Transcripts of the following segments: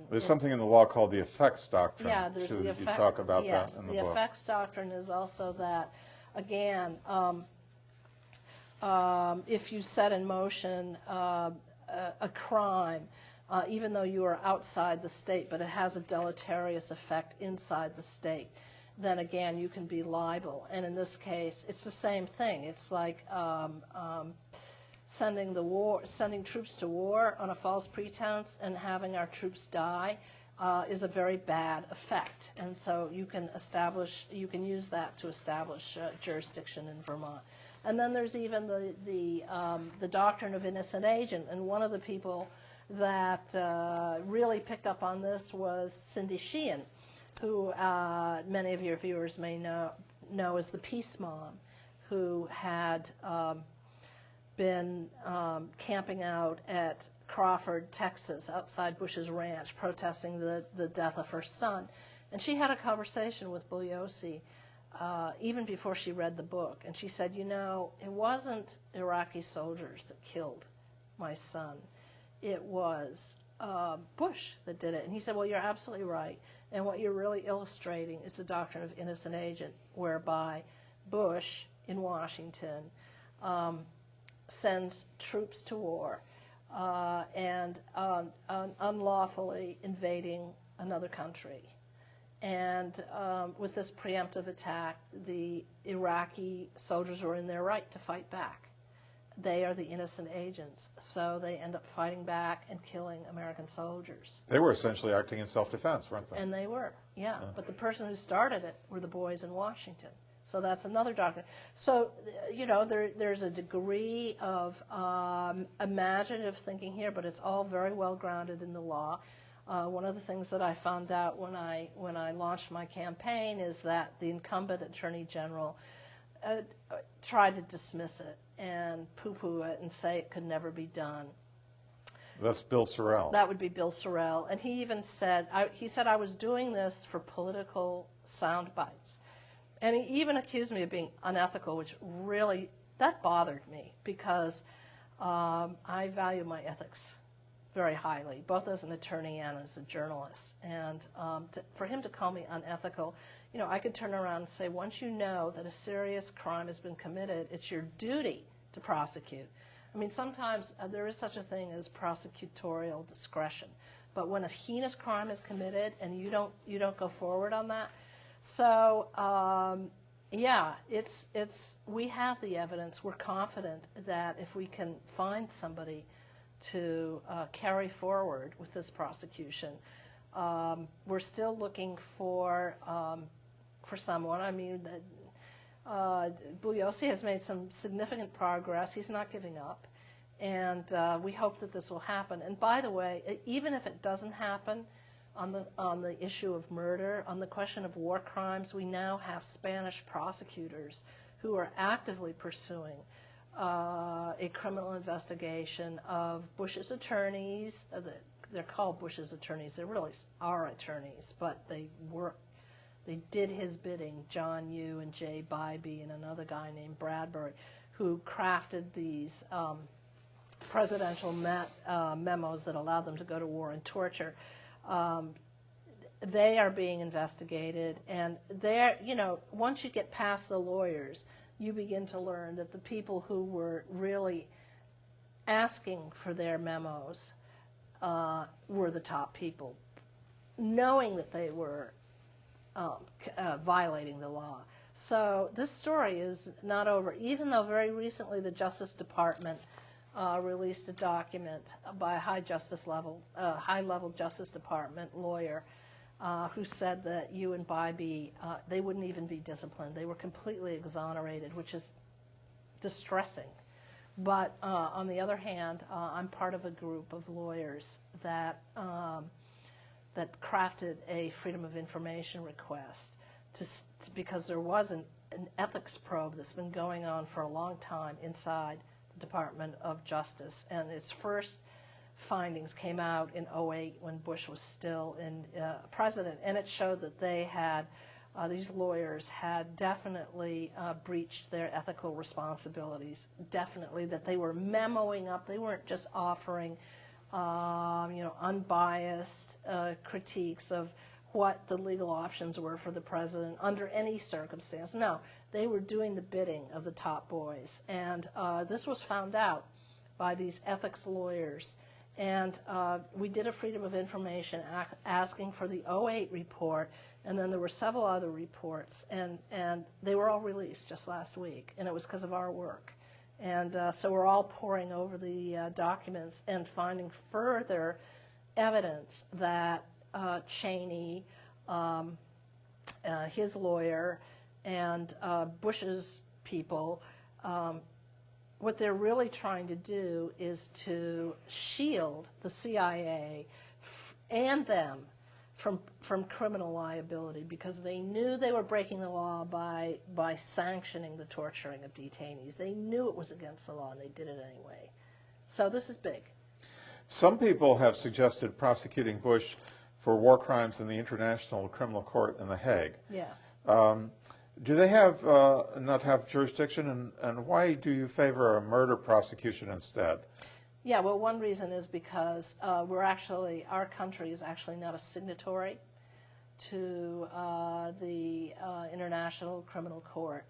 There's something in the law called the effects doctrine. Yeah, there's the effect. You talk about yes, that in the book. The effects doctrine is also that, again, if you set in motion a crime, even though you are outside the state, but it has a deleterious effect inside the state, then again you can be liable. And in this case, it's the same thing. It's like sending troops to war on a false pretense and having our troops die is a very bad effect. And so you can use that to establish jurisdiction in Vermont. And then there's even the doctrine of innocent agent. And one of the people that really picked up on this was Cindy Sheehan, who many of your viewers may know as the Peace Mom, who had been camping out at Crawford, Texas, outside Bush's ranch, protesting the death of her son. And she had a conversation with Bugliosi even before she read the book. And she said, you know, it wasn't Iraqi soldiers that killed my son. It was Bush that did it. And he said, well, you're absolutely right. And what you're really illustrating is the doctrine of innocent agent, whereby Bush in Washington sends troops to war and unlawfully invading another country. And with this preemptive attack, the Iraqi soldiers were in their right to fight back. They are the innocent agents, so they end up fighting back and killing American soldiers. They were essentially acting in self-defense, weren't they? And they were, yeah. But the person who started it were the boys in Washington. So that's another doctrine. So, you know, there's a degree of imaginative thinking here, but it's all very well grounded in the law. One of the things that I found out when I launched my campaign is that the incumbent Attorney General tried to dismiss it and poo-poo it and say it could never be done. That's Bill Sorrell. That would be Bill Sorrell. And he even said, I was doing this for political sound bites. And he even accused me of being unethical, which really, that bothered me because I value my ethics very highly, both as an attorney and as a journalist. And for him to call me unethical, you know, I could turn around and say, once you know that a serious crime has been committed, it's your duty to prosecute. I mean, sometimes there is such a thing as prosecutorial discretion, but when a heinous crime is committed and you don't go forward on that, so yeah, we have the evidence. We're confident that if we can find somebody to carry forward with this prosecution, we're still looking for someone. I mean, Bugliosi has made some significant progress. He's not giving up, and we hope that this will happen. And by the way, even if it doesn't happen on the issue of murder, on the question of war crimes, we now have Spanish prosecutors who are actively pursuing a criminal investigation of Bush's attorneys. They're called Bush's attorneys. They really are attorneys, but they did his bidding, John Yoo and Jay Bybee and another guy named Bradbury, who crafted these presidential memos that allowed them to go to war and torture. They are being investigated, and they're, you know, once you get past the lawyers, you begin to learn that the people who were really asking for their memos were the top people, knowing that they were violating the law. So this story is not over, even though very recently the Justice Department released a document by a high-level Justice Department lawyer who said that Yoo and Bybee, they wouldn't even be disciplined. They were completely exonerated, which is distressing. But on the other hand, I'm part of a group of lawyers that crafted a Freedom of Information request because there was an ethics probe that's been going on for a long time inside the Department of Justice, and its first findings came out in 2008 when Bush was still president, and it showed that they had, these lawyers had definitely breached their ethical responsibilities, definitely, that they were memoing up. They weren't just offering unbiased critiques of what the legal options were for the president under any circumstance. No, they were doing the bidding of the top boys. And this was found out by these ethics lawyers. And we did a Freedom of Information asking for the '08 report, and then there were several other reports, and they were all released just last week, and it was because of our work. And so we're all poring over the documents and finding further evidence that Cheney, his lawyer, and Bush's people, what they're really trying to do is to shield the CIA and them from criminal liability, because they knew they were breaking the law by sanctioning the torturing of detainees. They knew it was against the law, and they did it anyway. So this is big. Some people have suggested prosecuting Bush for war crimes in the International Criminal Court in The Hague. Yes. Do they not have jurisdiction, and why do you favor a murder prosecution instead? Yeah, well, one reason is because our country is actually not a signatory to the International Criminal Court.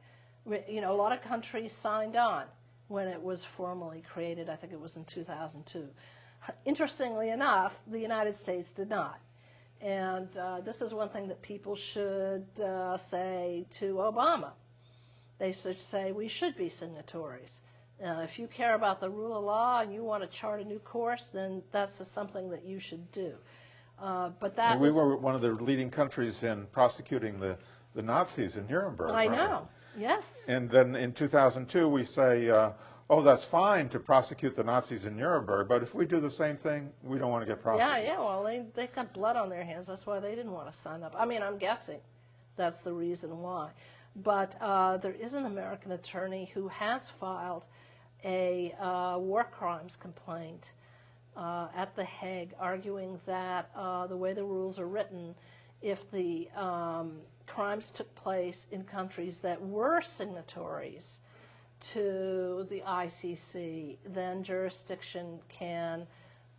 A lot of countries signed on when it was formally created. I think it was in 2002. Interestingly enough, the United States did not. And this is one thing that people should say to Obama. They should say we should be signatories. If you care about the rule of law and you want to chart a new course, then that's something that you should do. We were one of the leading countries in prosecuting the Nazis in Nuremberg. I know, yes. And then in 2002 we say, oh, that's fine to prosecute the Nazis in Nuremberg, but if we do the same thing, we don't want to get prosecuted. Yeah, well, they got blood on their hands. That's why they didn't want to sign up. I mean, I'm guessing that's the reason why. But there is an American attorney who has filed a war crimes complaint at The Hague, arguing that the way the rules are written, if the crimes took place in countries that were signatories to the ICC, then jurisdiction can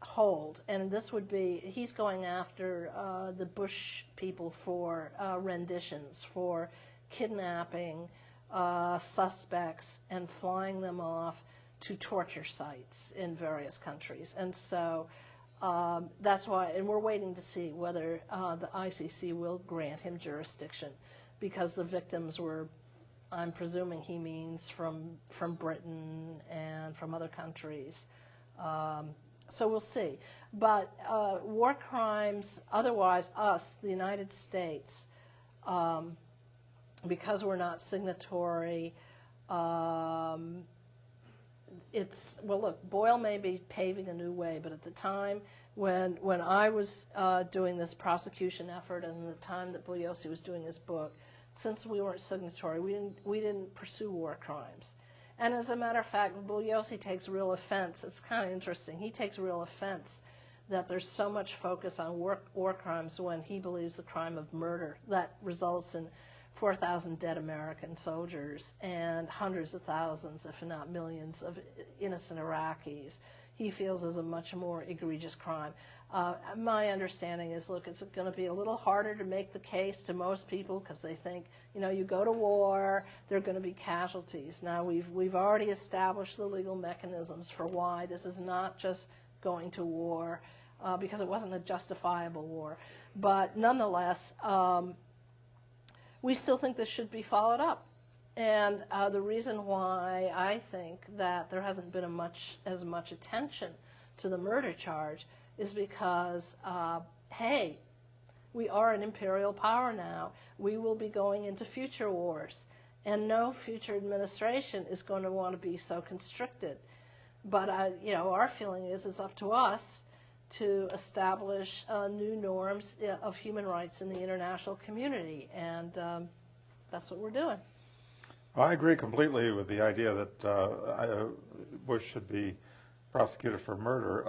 hold. And this would be, he's going after the Bush people for renditions, for kidnapping suspects and flying them off to torture sites in various countries. And so that's why, and we're waiting to see whether the ICC will grant him jurisdiction, because the victims were, I'm presuming he means from Britain and from other countries. So we'll see. But war crimes, otherwise us, the United States, because we're not signatory, it's, well, look, Boyle may be paving a new way, but at the time when I was doing this prosecution effort, and the time that Bugliosi was doing his book, since we weren't signatory, we didn't pursue war crimes. And as a matter of fact, Bugliosi takes real offense. It's kind of interesting. He takes real offense that there's so much focus on war crimes when he believes the crime of murder that results in 4,000 dead American soldiers and hundreds of thousands, if not millions, of innocent Iraqis, he feels is a much more egregious crime. My understanding is, look, it's going to be a little harder to make the case to most people, because they think, you go to war, there are going to be casualties. Now, we've already established the legal mechanisms for why this is not just going to war, because it wasn't a justifiable war. But nonetheless, we still think this should be followed up. And the reason why I think that there hasn't been as much attention to the murder charge is because, hey, we are an imperial power now. We will be going into future wars, and no future administration is going to want to be so constricted. But our feeling is it's up to us to establish new norms of human rights in the international community, and that's what we're doing. I agree completely with the idea that Bush should be prosecuted for murder.